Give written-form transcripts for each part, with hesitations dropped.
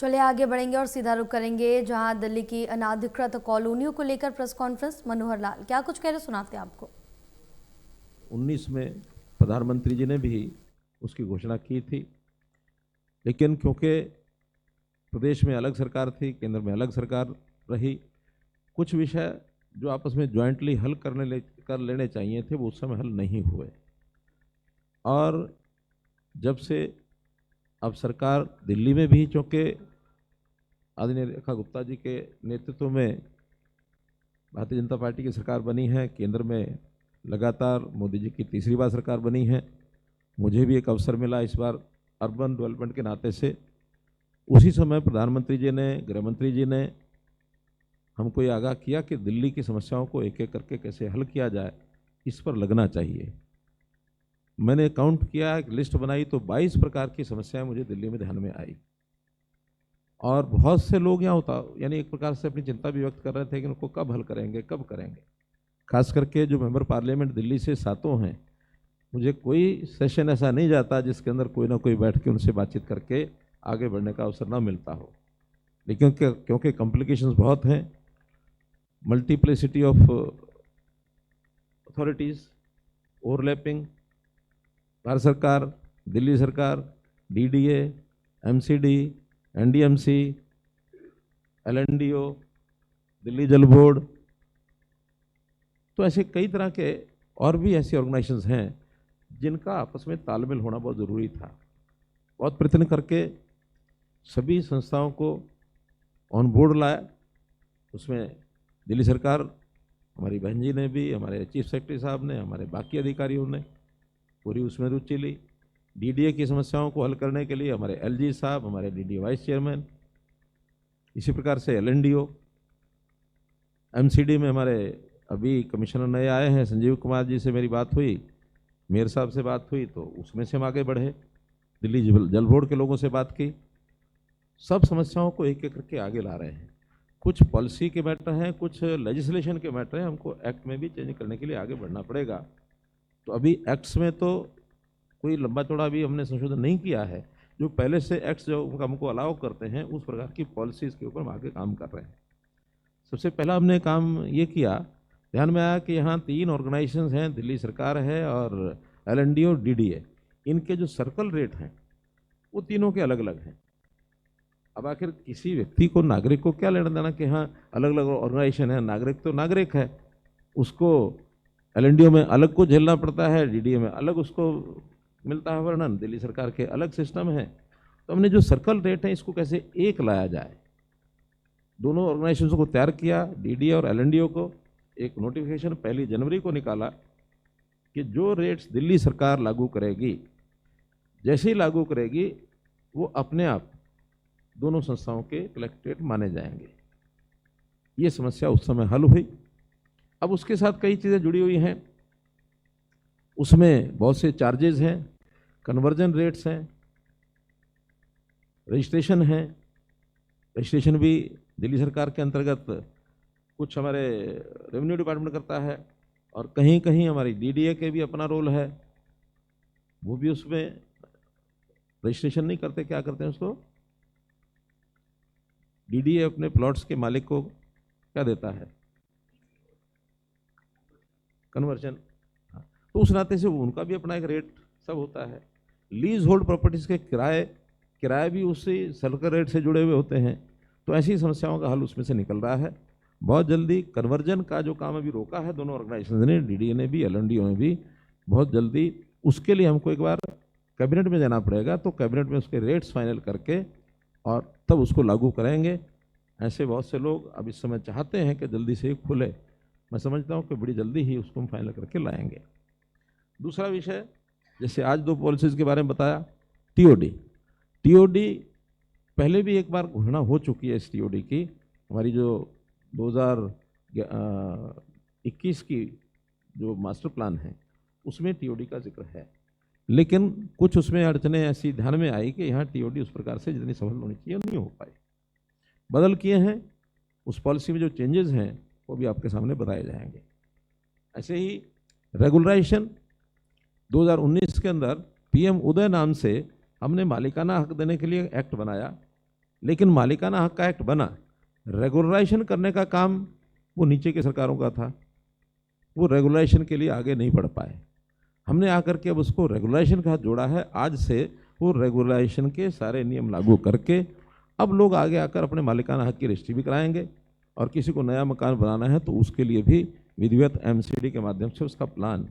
चलिए आगे बढ़ेंगे और सीधा रुख करेंगे जहां दिल्ली की अनाधिकृत कॉलोनियों को लेकर प्रेस कॉन्फ्रेंस। मनोहर लाल क्या कुछ कह रहे, सुनाते हैं आपको। 19 में प्रधानमंत्री जी ने भी उसकी घोषणा की थी, लेकिन क्योंकि प्रदेश में अलग सरकार थी, केंद्र में अलग सरकार रही, कुछ विषय जो आपस में ज्वाइंटली हल कर लेने चाहिए थे वो उस समय हल नहीं हुए। और जब से अब सरकार दिल्ली में भी, चूँकि आदरणीय रेखा गुप्ता जी के नेतृत्व में भारतीय जनता पार्टी की सरकार बनी है, केंद्र में लगातार मोदी जी की तीसरी बार सरकार बनी है, मुझे भी एक अवसर मिला इस बार अर्बन डेवलपमेंट के नाते से। उसी समय प्रधानमंत्री जी ने, गृह मंत्री जी ने हमको ये आगाह किया कि दिल्ली की समस्याओं को एक एक करके कैसे हल किया जाए, इस पर लगना चाहिए। मैंने काउंट किया, एक लिस्ट बनाई तो 22 प्रकार की समस्याएं मुझे दिल्ली में ध्यान में आई। और बहुत से लोग यहाँ होता यानी एक प्रकार से अपनी चिंता भी व्यक्त कर रहे थे कि उनको कब हल करेंगे, कब करेंगे। खास करके जो मेंबर पार्लियामेंट दिल्ली से 7 हैं, मुझे कोई सेशन ऐसा नहीं जाता जिसके अंदर कोई ना कोई बैठ के उनसे बातचीत करके आगे बढ़ने का अवसर ना मिलता हो। लेकिन क्योंकि कॉम्प्लिकेशंस बहुत हैं, multiplicity of authorities, overlapping, Bharat सरकार, दिल्ली सरकार, डीडीए, एमसीडी, एनडीएमसी, एलएनडीओ, दिल्ली जल बोर्ड, तो ऐसे कई तरह के और भी ऐसी ऑर्गेनाइजेशंस हैं जिनका आपस में तालमेल होना बहुत ज़रूरी था। बहुत प्रयत्न करके सभी संस्थाओं को ऑन बोर्ड लाया। उसमें दिल्ली सरकार, हमारी बहन जी ने भी, हमारे चीफ सेक्रेटरी साहब ने, हमारे बाकी अधिकारियों ने पूरी उसमें रुचि ली। डीडीए की समस्याओं को हल करने के लिए हमारे एलजी साहब, हमारे डीडीए वाइस चेयरमैन, इसी प्रकार से एलएनडीओ, एमसीडी में हमारे अभी कमिश्नर नए आए हैं संजीव कुमार जी से मेरी बात हुई, मेयर साहब से बात हुई, तो उसमें से हम आगे बढ़े। दिल्ली जल बोर्ड के लोगों से बात की। सब समस्याओं को एक एक करके आगे ला रहे हैं। कुछ पॉलिसी के मैटर हैं, कुछ लेजिस्लेशन के मैटर हैं, हमको एक्ट में भी चेंज करने के लिए आगे बढ़ना पड़ेगा। तो अभी एक्ट्स में तो कोई लंबा चौड़ा भी हमने संशोधन नहीं किया है। जो पहले से एक्ट्स जो हमको अलाउ करते हैं उस प्रकार की पॉलिसीज़ के ऊपर हम आगे काम कर रहे हैं। सबसे पहला हमने काम ये किया, ध्यान में आया कि यहाँ 3 ऑर्गेनाइजेशंस हैं, दिल्ली सरकार है और एलएनडीओ, डीडीए, इनके जो सर्कल रेट हैं वो तीनों के अलग अलग हैं। अब आखिर किसी व्यक्ति को, नागरिक को क्या लेना देना कि हाँ अलग अलग ऑर्गेनाइजेशन है, नागरिक तो नागरिक है, उसको एलएनडीओ में अलग को झेलना पड़ता है, डीडीए में अलग उसको मिलता है वर्णन, दिल्ली सरकार के अलग सिस्टम है। तो हमने जो सर्कल रेट है इसको कैसे एक लाया जाए, दोनों ऑर्गेनाइजेशन को तैयार किया। डीडीए और एलएनडीओ को एक नोटिफिकेशन 1 जनवरी को निकाला कि जो रेट्स दिल्ली सरकार लागू करेगी, जैसे ही लागू करेगी वो अपने आप दोनों संस्थाओं के कलेक्टेड माने जाएंगे। ये समस्या उस समय हल हुई। अब उसके साथ कई चीज़ें जुड़ी हुई हैं, उसमें बहुत से चार्जेस हैं, कन्वर्जन रेट्स हैं, रजिस्ट्रेशन है। रजिस्ट्रेशन भी दिल्ली सरकार के अंतर्गत कुछ हमारे रेवेन्यू डिपार्टमेंट करता है और कहीं कहीं हमारी डीडीए के भी अपना रोल है, वो भी उसमें रजिस्ट्रेशन नहीं करते। क्या करते हैं उसको, डीडीए अपने प्लॉट्स के मालिक को क्या देता है, कन्वर्जन। तो उस नाते से उनका भी अपना एक रेट सब होता है। लीज होल्ड प्रॉपर्टीज़ के किराए भी उसी सर्कल रेट से जुड़े हुए होते हैं। तो ऐसी समस्याओं का हल उसमें से निकल रहा है। बहुत जल्दी कन्वर्जन का जो काम अभी रोका है दोनों ऑर्गेनाइजेशन ने, डीडीए ने भी, एलएनडीओ ने भी, बहुत जल्दी उसके लिए हमको एक बार कैबिनेट में जाना पड़ेगा। तो कैबिनेट में उसके रेट्स फाइनल करके और तब उसको लागू करेंगे। ऐसे बहुत से लोग अब इस समय चाहते हैं कि जल्दी से खुले। मैं समझता हूँ कि बड़ी जल्दी ही उसको हम फाइनल करके लाएंगे। दूसरा विषय, जैसे आज 2 पॉलिसीज़ के बारे में बताया, टीओडी पहले भी एक बार घोषणा हो चुकी है। इस टीओडी की हमारी जो 2021 की जो मास्टर प्लान है उसमें टीओडी का जिक्र है, लेकिन कुछ उसमें अड़चनें ऐसी ध्यान में आई कि यहाँ टीओडी उस प्रकार से जितनी सफल होनी चाहिए नहीं हो पाई, बदल किए हैं। उस पॉलिसी में जो चेंजेस हैं वो भी आपके सामने बताए जाएंगे। ऐसे ही रेगुलराइजेशन 2019 के अंदर पीएम उदय नाम से हमने मालिकाना हक देने के लिए एक्ट बनाया। लेकिन मालिकाना हक का एक्ट बना, रेगुलराइजेशन करने का काम वो नीचे की सरकारों का था, वो रेगुलेशन के लिए आगे नहीं बढ़ पाए। हमने आकर के अब उसको रेगुलेशन का हाथ जोड़ा है। आज से वो रेगुलेशन के सारे नियम लागू करके अब लोग आगे आकर अपने मालिकाना हक की रजिस्ट्री भी कराएंगे, और किसी को नया मकान बनाना है तो उसके लिए भी विधिवत एमसीडी के माध्यम से उसका प्लान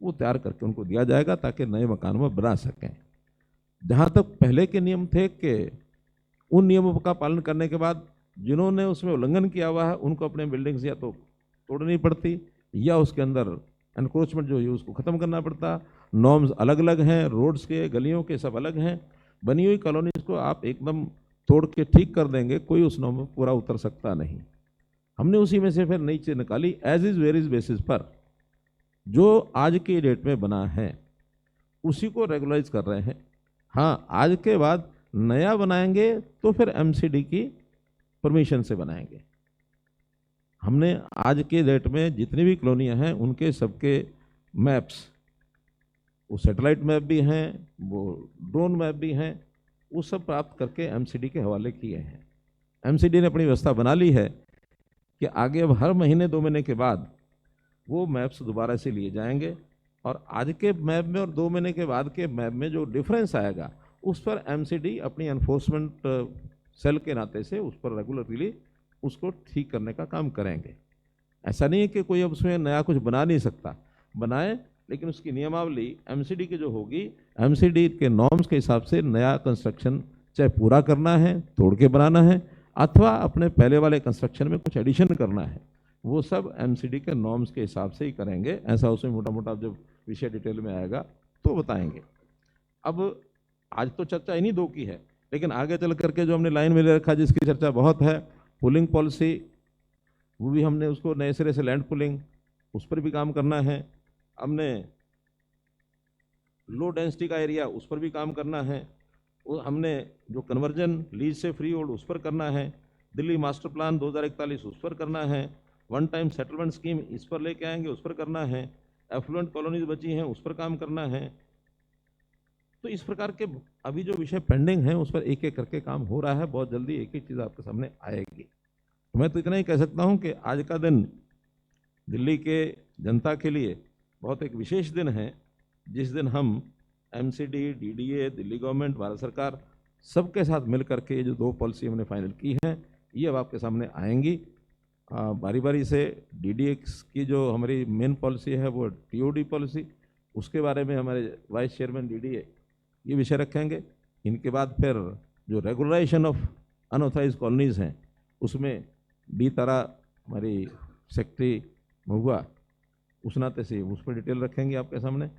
वो तैयार करके उनको दिया जाएगा ताकि नए मकानों में बना सकें। जहाँ तक पहले के नियम थे कि उन नियमों का पालन करने के बाद जिन्होंने उसमें उल्लंघन किया हुआ है उनको अपने बिल्डिंग्स या तो तोड़नी पड़ती या उसके अंदर एनक्रोचमेंट जो है उसको ख़त्म करना पड़ता। नॉर्म्स अलग अलग हैं, रोड्स के गलियों के सब अलग हैं। बनी हुई कॉलोनीज को आप एकदम तोड़ के ठीक कर देंगे, कोई उस नॉर्म में पूरा उतर सकता नहीं। हमने उसी में से फिर नई चीज़ निकाली, एज इज़ वेरीज बेसिस पर जो आज की डेट में बना है उसी को रेगुलाइज कर रहे हैं। हाँ, आज के बाद नया बनाएंगे तो फिर एमसीडी की परमिशन से बनाएंगे। हमने आज के डेट में जितनी भी कॉलोनियां हैं उनके सबके मैप्स, वो सैटेलाइट मैप भी हैं, वो ड्रोन मैप भी हैं, वो सब प्राप्त करके एमसीडी के हवाले किए हैं। एमसीडी ने अपनी व्यवस्था बना ली है कि आगे अब हर महीने 2 महीने के बाद वो मैप्स दोबारा से लिए जाएंगे, और आज के मैप में और 2 महीने के बाद के मैप में जो डिफरेंस आएगा उस पर एमसीडी अपनी एनफोर्समेंट सेल के नाते से उस पर रेगुलरली उसको ठीक करने का काम करेंगे। ऐसा नहीं है कि कोई अब उसमें नया कुछ बना नहीं सकता, बनाए, लेकिन उसकी नियमावली एमसीडी की जो होगी, एमसीडी के नॉर्म्स के हिसाब से नया कंस्ट्रक्शन चाहे पूरा करना है, तोड़ के बनाना है, अथवा अपने पहले वाले कंस्ट्रक्शन में कुछ एडिशन करना है, वो सब एमसीडी के नॉर्म्स के हिसाब से ही करेंगे। ऐसा उसमें मोटा मोटा जब विषय डिटेल में आएगा तो बताएंगे। अब आज तो चर्चा इन्हीं 2 की है, लेकिन आगे चल करके जो हमने लाइन में ले रखा जिसकी चर्चा बहुत है, पुलिंग पॉलिसी, वो भी हमने उसको नए सिरे से लैंड पुलिंग, उस पर भी काम करना है। हमने लो डेंसिटी का एरिया, उस पर भी काम करना है। हमने जो कन्वर्जन लीज से फ्री होल्ड, उस पर करना है। दिल्ली मास्टर प्लान 2041, उस पर करना है। वन टाइम सेटलमेंट स्कीम, इस पर लेके आएंगे, उस पर करना है। एफ्लुएंट कॉलोनीज बची हैं, उस पर काम करना है। तो इस प्रकार के अभी जो विषय पेंडिंग हैं उस पर एक एक करके काम हो रहा है। बहुत जल्दी एक एक चीज़ आपके सामने आएगी। तो मैं तो इतना ही कह सकता हूं कि आज का दिन दिल्ली के जनता के लिए बहुत एक विशेष दिन है, जिस दिन हम MCD, DDA, Delhi government, Bharat सरकार सबके साथ मिल करके ये जो 2 पॉलिसी हमने फाइनल की हैं ये अब आपके सामने आएंगी। बारी बारी से डीडीए की जो हमारी मेन पॉलिसी है वो टीओडी पॉलिसी, उसके बारे में हमारे वाइस चेयरमैन डीडीए ये विषय रखेंगे। इनके बाद फिर जो रेगुलराइजेशन ऑफ अनऑथराइज कॉलोनीज़ हैं उसमें डी तारा हमारी सेक्रेटरी महुआ उस नाते से उस पर डिटेल रखेंगे आपके सामने।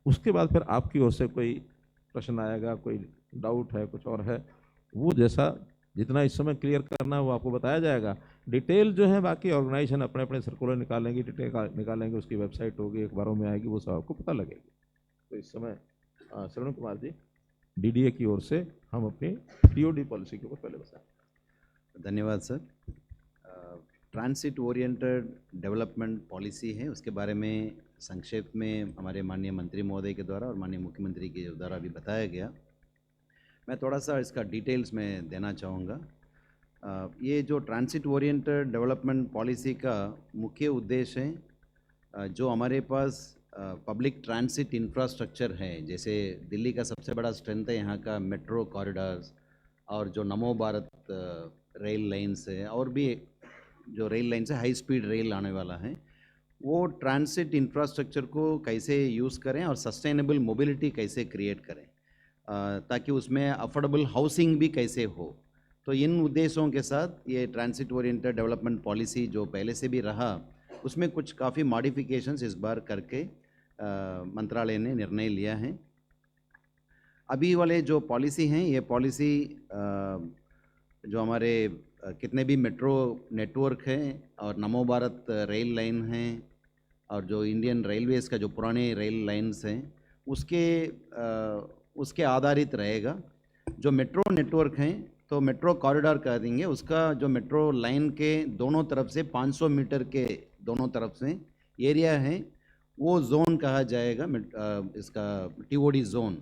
उसके बाद फिर आपकी ओर से कोई प्रश्न आएगा, कोई डाउट है, कुछ और है, वो जैसा जितना इस समय क्लियर करना वो आपको बताया जाएगा। डिटेल जो है बाकी ऑर्गेनाइजेशन अपने अपने सर्कुलर निकालेंगे, डिटेल निकालेंगे, उसकी वेबसाइट होगी, अखबारों में आएगी, वो सब आपको पता लगेगी। तो इस समय श्रवण कुमार जी, डीडीए की ओर से हम अपनी टीओडी पॉलिसी के ऊपर पहले बताएं। धन्यवाद sir. Transit oriented development policy है, उसके बारे में संक्षेप में हमारे माननीय मंत्री महोदय के द्वारा और माननीय मुख्यमंत्री के द्वारा भी बताया गया। मैं थोड़ा सा इसका डिटेल्स में देना चाहूँगा। ये जो ट्रांसिट ओरिएंटेड डेवलपमेंट पॉलिसी का मुख्य उद्देश्य है, जो हमारे पास पब्लिक ट्रांसिट इंफ्रास्ट्रक्चर है, जैसे दिल्ली का सबसे बड़ा स्ट्रेंथ है यहाँ का मेट्रो कॉरिडोर्स और जो नमो भारत रेल लाइन्स है, और भी जो रेल लाइन से हाई स्पीड रेल आने वाला है, वो ट्रांसिट इंफ्रास्ट्रक्चर को कैसे यूज़ करें और सस्टेनेबल मोबिलिटी कैसे क्रिएट करें, ताकि उसमें अफोर्डेबल हाउसिंग भी कैसे हो। तो इन उद्देश्यों के साथ ये ट्रांसिट ओरिएंटेड डेवलपमेंट पॉलिसी जो पहले से भी रहा, उसमें कुछ काफ़ी मॉडिफिकेशंस इस बार करके मंत्रालय ने निर्णय लिया है। अभी वाले जो पॉलिसी हैं, ये पॉलिसी जो हमारे कितने भी मेट्रो नेटवर्क हैं और नमो भारत रेल लाइन हैं और जो इंडियन रेलवेज़ का जो पुराने रेल लाइन्स हैं उसके आधारित रहेगा। जो मेट्रो नेटवर्क हैं तो मेट्रो कॉरिडोर कह देंगे, उसका जो मेट्रो लाइन के दोनों तरफ से 500 मीटर के दोनों तरफ से एरिया है वो जोन कहा जाएगा, इसका टीओडी जोन।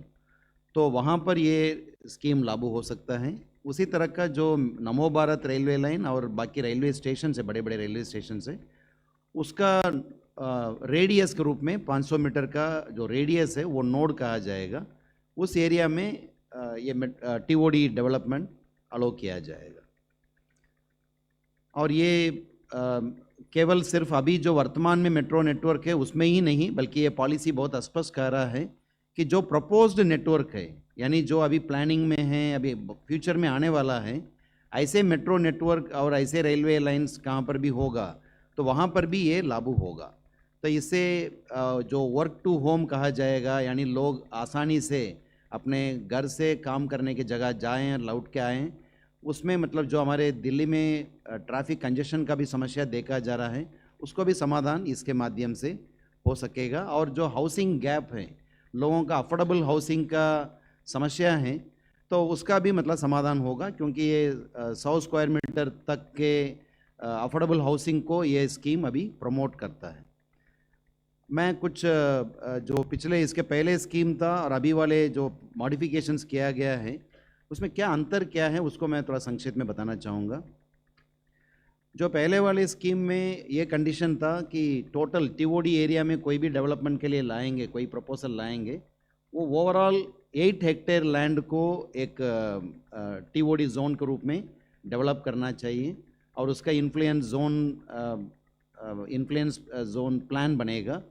तो वहाँ पर ये स्कीम लागू हो सकता है। उसी तरह का जो नमो भारत रेलवे लाइन और बाकी रेलवे स्टेशन से, बड़े बड़े रेलवे स्टेशन से, उसका रेडियस के रूप में 500 मीटर का जो रेडियस है वो नोड कहा जाएगा। उस एरिया में ये टीओडी डेवलपमेंट अलो किया जाएगा। और ये केवल सिर्फ अभी जो वर्तमान में मेट्रो नेटवर्क है उसमें ही नहीं, बल्कि ये पॉलिसी बहुत स्पष्ट कह रहा है कि जो प्रपोज्ड नेटवर्क है, यानी जो अभी प्लानिंग में है, अभी फ्यूचर में आने वाला है, ऐसे मेट्रो नेटवर्क और ऐसे रेलवे लाइंस कहाँ पर भी होगा तो वहाँ पर भी ये लागू होगा। तो इससे जो वर्क टू होम कहा जाएगा, यानी लोग आसानी से अपने घर से काम करने की जगह जाएं और लौट के आएँ, उसमें मतलब जो हमारे दिल्ली में ट्रैफिक कंजेशन का भी समस्या देखा जा रहा है, उसको भी समाधान इसके माध्यम से हो सकेगा। और जो हाउसिंग गैप है, लोगों का अफोर्डेबल हाउसिंग का समस्या है, तो उसका भी मतलब समाधान होगा, क्योंकि ये 100 स्क्वायर मीटर तक के अफोर्डेबल हाउसिंग को ये स्कीम अभी प्रमोट करता है। मैं कुछ जो पिछले इसके पहले स्कीम था और अभी वाले जो मॉडिफिकेशंस किया गया है उसमें क्या अंतर क्या है उसको मैं थोड़ा संक्षेप में बताना चाहूँगा। जो पहले वाले स्कीम में ये कंडीशन था कि टोटल टीओडी एरिया में कोई भी डेवलपमेंट के लिए लाएंगे, कोई प्रपोजल लाएंगे, वो ओवरऑल 8 हेक्टेयर लैंड को एक टीओडी जोन के रूप में डेवलप करना चाहिए और उसका इन्फ्लुएंस जोन प्लान बनेगा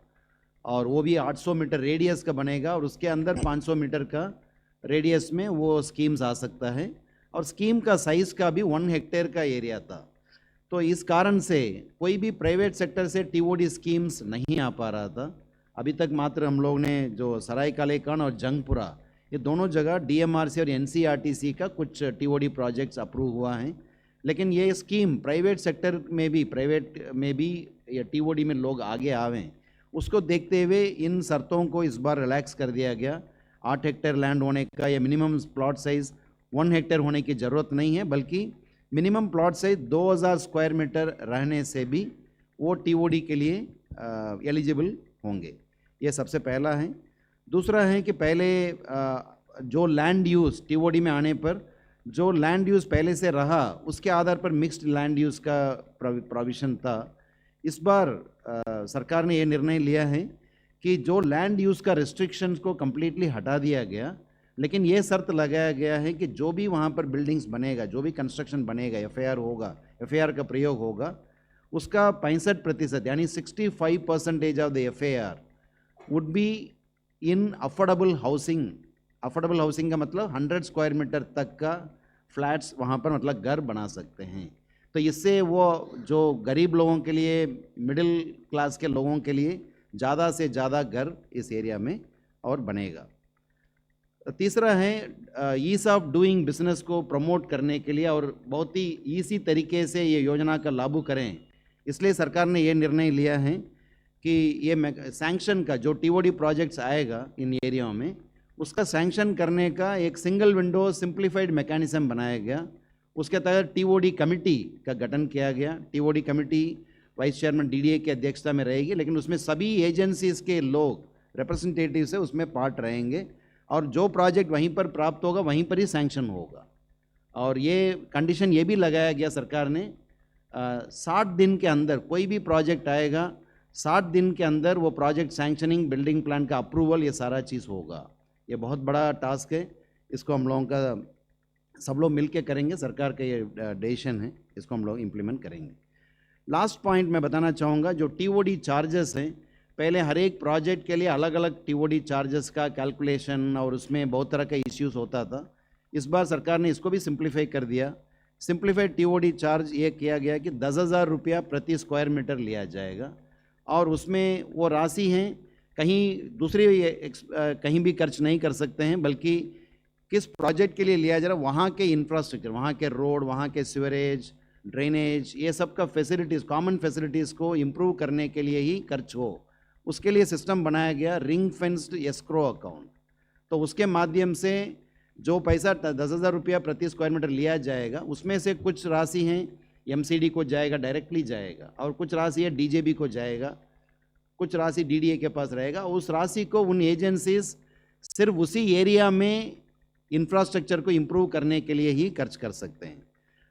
और वो भी 800 मीटर रेडियस का बनेगा और उसके अंदर 500 मीटर का रेडियस में वो स्कीम्स आ सकता है और स्कीम का साइज़ का भी 1 हेक्टेयर का एरिया था। तो इस कारण से कोई भी प्राइवेट सेक्टर से टीओडी स्कीम्स नहीं आ पा रहा था। अभी तक मात्र हम लोग ने जो सराय कालेखान और जंगपुरा, ये दोनों जगह डीएमआरसी और एनसीईआरटी का कुछ टीओडी प्रोजेक्ट्स अप्रूव हुआ हैं, लेकिन ये स्कीम प्राइवेट सेक्टर में भी ये टीओडी में लोग आगे आवें, उसको देखते हुए इन शर्तों को इस बार रिलैक्स कर दिया गया। 8 हेक्टेयर लैंड होने का या मिनिमम प्लॉट साइज़ 1 हेक्टेयर होने की ज़रूरत नहीं है, बल्कि minimum plot size 2000 square metre रहने से भी वो टीओडी के लिए एलिजिबल होंगे। ये सबसे पहला है। दूसरा है कि पहले जो लैंड यूज़ टीओडी में आने पर जो लैंड यूज़ पहले से रहा उसके आधार पर मिक्स्ड लैंड यूज़ का प्रोविज़न था। इस बार सरकार ने ये निर्णय लिया है कि जो लैंड यूज़ का रिस्ट्रिक्शंस को कम्प्लीटली हटा दिया गया, लेकिन ये शर्त लगाया गया है कि जो भी वहाँ पर बिल्डिंग्स बनेगा, जो भी कंस्ट्रक्शन बनेगा, एफआईआर होगा, एफआईआर का प्रयोग होगा, उसका 65% यानी 65% of the FIR would be in affordable housing. Affordable housing का मतलब 100 स्क्वायर मीटर तक का फ्लैट्स वहाँ पर मतलब घर बना सकते हैं। तो इससे वो जो गरीब लोगों के लिए, मिडिल क्लास के लोगों के लिए ज़्यादा से ज़्यादा घर इस एरिया में और बनेगा। तीसरा है ईज़ ऑफ डूइंग बिजनेस को प्रमोट करने के लिए और बहुत ही ईजी तरीके से ये योजना का लागू करें, इसलिए सरकार ने ये निर्णय लिया है कि ये सैंक्शन का जो टीओडी प्रोजेक्ट्स आएगा इन एरियाओं में, उसका सैंक्शन करने का एक सिंगल विंडो सिंप्लीफाइड मैकेनिज्म बनाया गया। उसके तहत टीओडी कमेटी का गठन किया गया। TOD committee vice chairman DDA की अध्यक्षता में रहेगी, लेकिन उसमें सभी एजेंसीज के लोग रिप्रेजेंटेटिव से उसमें पार्ट रहेंगे और जो प्रोजेक्ट वहीं पर प्राप्त होगा वहीं पर ही सैंक्शन होगा। और ये कंडीशन ये भी लगाया गया सरकार ने 60 दिन के अंदर कोई भी प्रोजेक्ट आएगा, 60 दिन के अंदर वो प्रोजेक्ट सैंक्शनिंग, बिल्डिंग प्लान का अप्रूवल, ये सारा चीज़ होगा। ये बहुत बड़ा टास्क है, इसको हम लोगों का सब लोग मिल के करेंगे, सरकार का ये डिसीजन है, इसको हम लोग इम्प्लीमेंट करेंगे। लास्ट पॉइंट मैं बताना चाहूँगा, जो टीओडी चार्जेस हैं, पहले हर एक प्रोजेक्ट के लिए अलग अलग टीओडी चार्जेस का कैलकुलेशन और उसमें बहुत तरह का इश्यूज होता था। इस बार सरकार ने इसको भी सिंप्लीफाई कर दिया। सिंप्लीफाइड टीओडी चार्ज ये किया गया कि 10,000 रुपया प्रति स्क्वायर मीटर लिया जाएगा और उसमें वो राशि हैं कहीं दूसरी कहीं भी खर्च नहीं कर सकते हैं, बल्कि किस प्रोजेक्ट के लिए लिया जा रहा है वहाँ के इंफ्रास्ट्रक्चर, वहाँ के रोड, वहाँ के सीवरेज, ड्रेनेज, ये सब का फैसिलिटीज़, कॉमन फैसिलिटीज़ को इम्प्रूव करने के लिए ही खर्च हो, उसके लिए सिस्टम बनाया गया रिंग फेंस्ड एस्क्रो अकाउंट। तो उसके माध्यम से जो पैसा 10,000 रुपया प्रति स्क्वायर मीटर लिया जाएगा, उसमें से कुछ राशि हैं एमसीडी को जाएगा, डायरेक्टली जाएगा, और कुछ राशि है डीजेबी को जाएगा, कुछ राशि डीडीए के पास रहेगा। उस राशि को उन एजेंसीज सिर्फ उसी एरिया में इंफ्रास्ट्रक्चर को इम्प्रूव करने के लिए ही खर्च कर सकते हैं।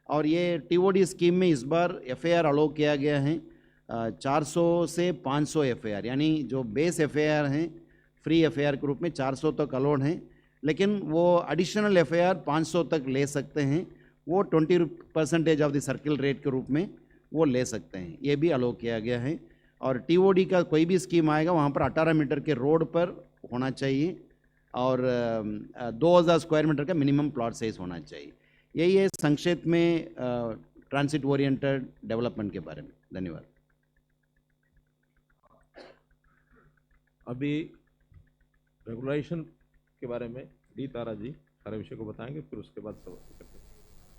और ये टीओडी स्कीम में इस बार एफआईआर अलो किया गया है 400 से 500 एफआईआर, यानी जो बेस एफआईआर हैं फ्री एफआईआर के रूप में 400 तक अलाउड हैं, लेकिन वो एडिशनल एफआईआर 500 तक ले सकते हैं। वो 20% ऑफ द सर्किल रेट के रूप में वो ले सकते हैं, ये भी अलो किया गया है। और टीओडी का कोई भी स्कीम आएगा वहाँ पर 18 मीटर के रोड पर होना चाहिए और 2000 स्क्वायर मीटर का मिनिमम प्लॉट साइज होना चाहिए। यही है संक्षेप में ट्रांसिट ओरिएंटेड डेवलपमेंट के बारे में। धन्यवाद। अभी रेगुलेशन के बारे में डी तारा जी सारे विषय को बताएंगे, फिर उसके बाद सब